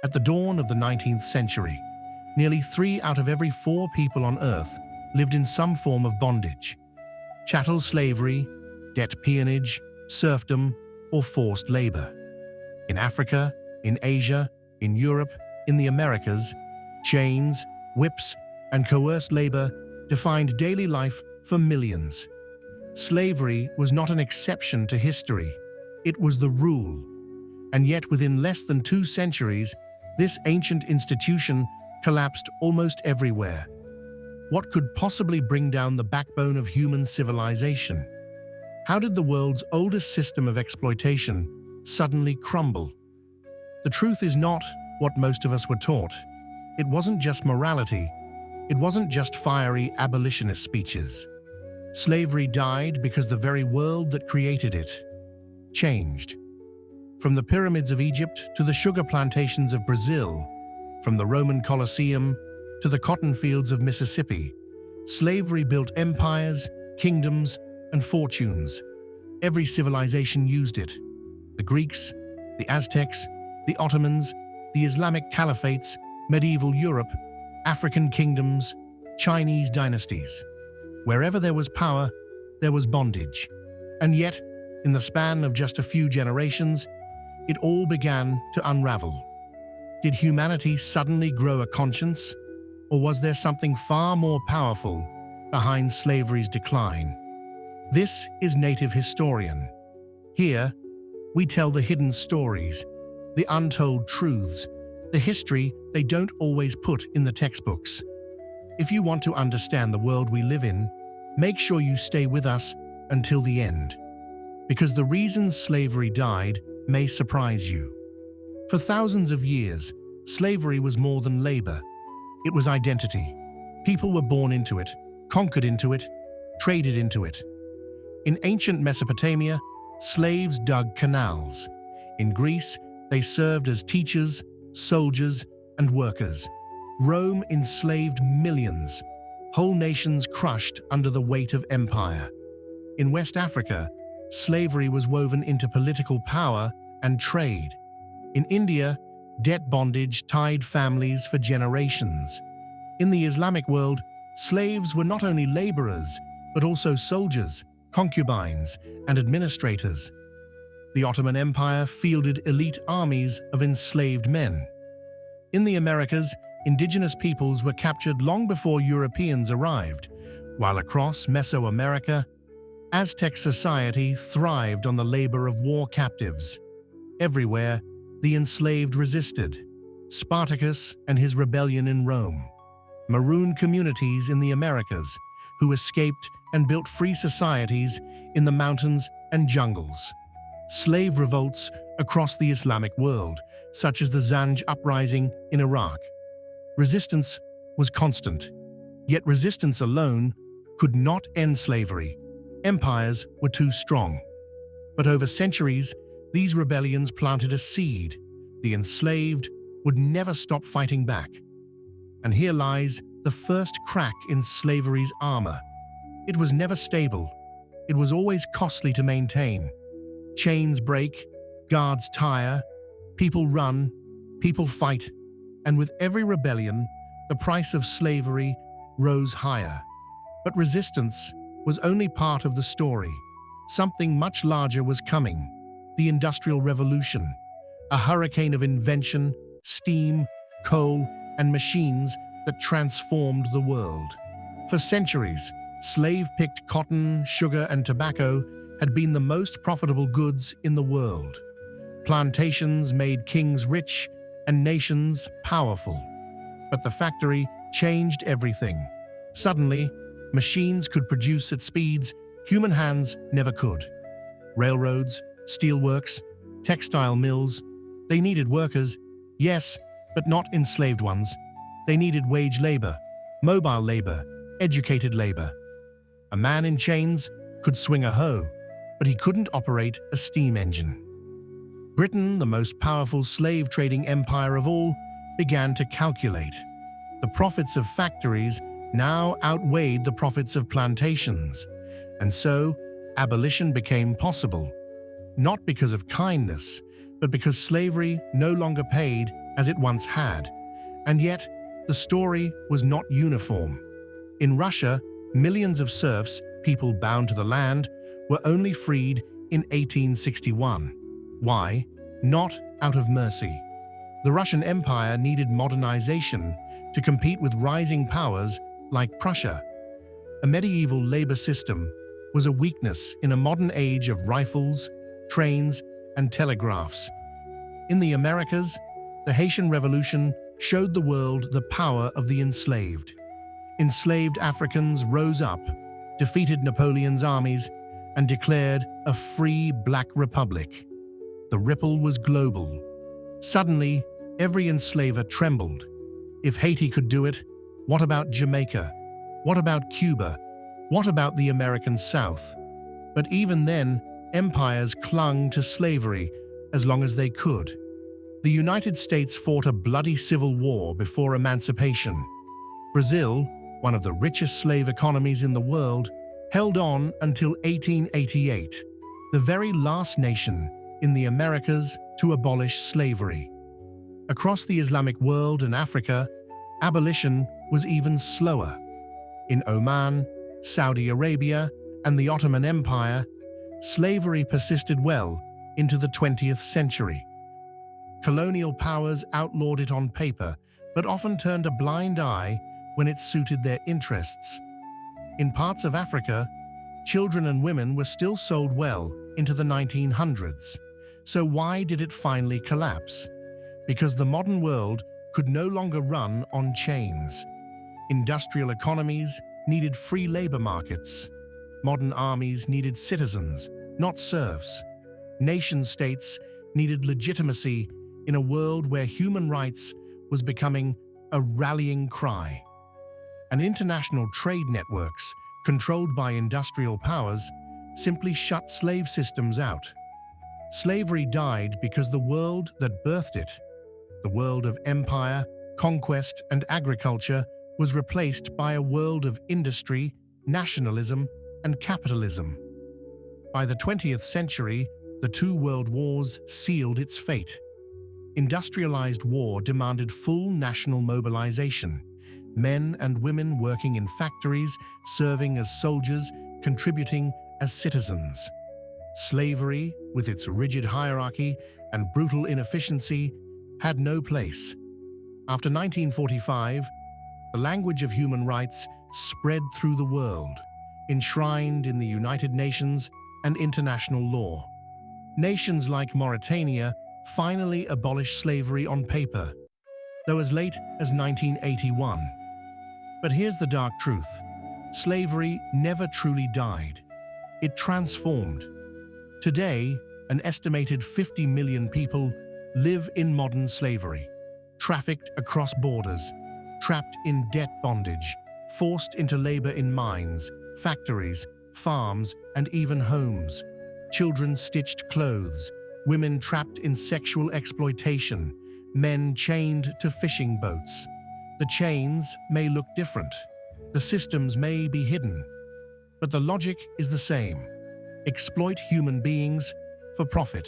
At the dawn of the 19th century, nearly 3 out of every 4 people on Earth lived in some form of bondage. Chattel slavery, debt peonage, serfdom, or forced labor. In Africa, in Asia, in Europe, in the Americas, chains, whips, and coerced labor defined daily life for millions. Slavery was not an exception to history, it was the rule. And yet within less than 2 centuries, this ancient institution collapsed almost everywhere. What could possibly bring down the backbone of human civilization? How did the world's oldest system of exploitation suddenly crumble? The truth is not what most of us were taught. It wasn't just morality. It wasn't just fiery abolitionist speeches. Slavery died because the very world that created it changed. From the pyramids of Egypt to the sugar plantations of Brazil, from the Roman Colosseum to the cotton fields of Mississippi, slavery built empires, kingdoms, and fortunes. Every civilization used it. The Greeks, the Aztecs, the Ottomans, the Islamic caliphates, medieval Europe, African kingdoms, Chinese dynasties. Wherever there was power, there was bondage. And yet, in the span of just a few generations, it all began to unravel. Did humanity suddenly grow a conscience? Or was there something far more powerful behind slavery's decline? This is Native Historian. Here, we tell the hidden stories, the untold truths, the history they don't always put in the textbooks. If you want to understand the world we live in, make sure you stay with us until the end. Because the reasons slavery died may surprise you. For thousands of years, slavery was more than labor. It was identity. People were born into it, conquered into it, traded into it. In ancient Mesopotamia, slaves dug canals. In Greece, they served as teachers, soldiers, and workers. Rome enslaved millions, whole nations crushed under the weight of empire. In West Africa, slavery was woven into political power and trade. In India, debt bondage tied families for generations. In the Islamic world, slaves were not only laborers, but also soldiers, concubines, and administrators. The Ottoman Empire fielded elite armies of enslaved men. In the Americas, indigenous peoples were captured long before Europeans arrived, while across Mesoamerica, Aztec society thrived on the labor of war captives. Everywhere, the enslaved resisted. Spartacus and his rebellion in Rome. Marooned communities in the Americas who escaped and built free societies in the mountains and jungles. Slave revolts across the Islamic world, such as the Zanj uprising in Iraq. Resistance was constant, yet resistance alone could not end slavery. Empires were too strong. But over centuries, these rebellions planted a seed. The enslaved would never stop fighting back. And here lies the first crack in slavery's armor. It was never stable. It was always costly to maintain. Chains break, guards tire, people run, people fight, and with every rebellion, the price of slavery rose higher. But resistance was only part of the story. Something much larger was coming. The Industrial Revolution, a hurricane of invention, steam, coal, and machines that transformed the world. For centuries, slave-picked cotton, sugar, and tobacco had been the most profitable goods in the world. Plantations made kings rich and nations powerful. But the factory changed everything. Suddenly, machines could produce at speeds human hands never could. Railroads, steelworks, textile mills, they needed workers, yes, but not enslaved ones. They needed wage labor, mobile labor, educated labor. A man in chains could swing a hoe, but he couldn't operate a steam engine. Britain, the most powerful slave-trading empire of all, began to calculate. The profits of factories now outweighed the profits of plantations, and so abolition became possible, not because of kindness, but because slavery no longer paid as it once had. And yet, the story was not uniform. In Russia, millions of serfs, people bound to the land, were only freed in 1861. Why? Not out of mercy. The Russian Empire needed modernization to compete with rising powers like Prussia. A medieval labor system was a weakness in a modern age of rifles, trains, and telegraphs. In the Americas, the Haitian Revolution showed the world the power of the enslaved. Enslaved Africans rose up, defeated Napoleon's armies, and declared a free Black Republic. The ripple was global. Suddenly, every enslaver trembled. If Haiti could do it, what about Jamaica? What about Cuba? What about the American South? But even then, empires clung to slavery as long as they could. The United States fought a bloody civil war before emancipation. Brazil, one of the richest slave economies in the world, held on until 1888, the very last nation in the Americas to abolish slavery. Across the Islamic world and Africa, abolition was even slower. In Oman, Saudi Arabia, and the Ottoman Empire, slavery persisted well into the 20th century. Colonial powers outlawed it on paper, but often turned a blind eye when it suited their interests. In parts of Africa, children and women were still sold well into the 1900s. So why did it finally collapse? Because the modern world could no longer run on chains. Industrial economies needed free labor markets. Modern armies needed citizens, not serfs. Nation-states needed legitimacy in a world where human rights was becoming a rallying cry. And international trade networks, controlled by industrial powers, simply shut slave systems out. Slavery died because the world that birthed it, the world of empire, conquest, and agriculture, was replaced by a world of industry, nationalism, and capitalism. By the 20th century, the two world wars sealed its fate. Industrialized war demanded full national mobilization. Men and women working in factories, serving as soldiers, contributing as citizens. Slavery, with its rigid hierarchy and brutal inefficiency, had no place. After 1945, the language of human rights spread through the world, enshrined in the United Nations and international law. Nations like Mauritania finally abolished slavery on paper, though as late as 1981. But here's the dark truth. Slavery never truly died. It transformed. Today, an estimated 50 million people live in modern slavery, trafficked across borders, trapped in debt bondage, forced into labor in mines, factories, farms, and even homes. Children stitched clothes, women trapped in sexual exploitation, men chained to fishing boats. The chains may look different. The systems may be hidden. But the logic is the same. Exploit human beings for profit.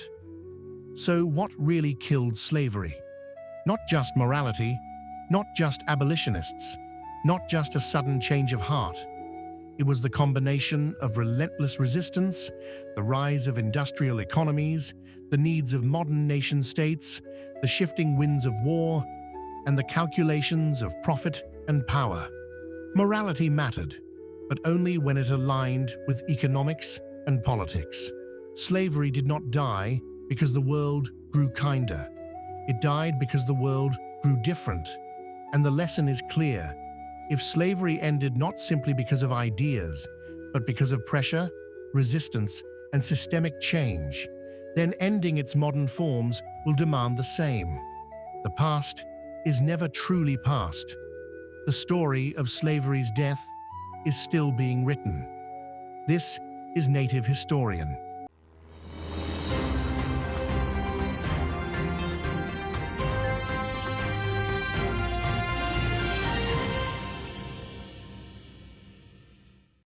So what really killed slavery? Not just morality, not just abolitionists, not just a sudden change of heart. It was the combination of relentless resistance, the rise of industrial economies, the needs of modern nation-states, the shifting winds of war, and the calculations of profit and power. Morality mattered, but only when it aligned with economics and politics. Slavery did not die because the world grew kinder. It died because the world grew different. And the lesson is clear. If slavery ended not simply because of ideas, but because of pressure, resistance, and systemic change, then ending its modern forms will demand the same. The past is never truly past. The story of slavery's death is still being written. This is Native Historian.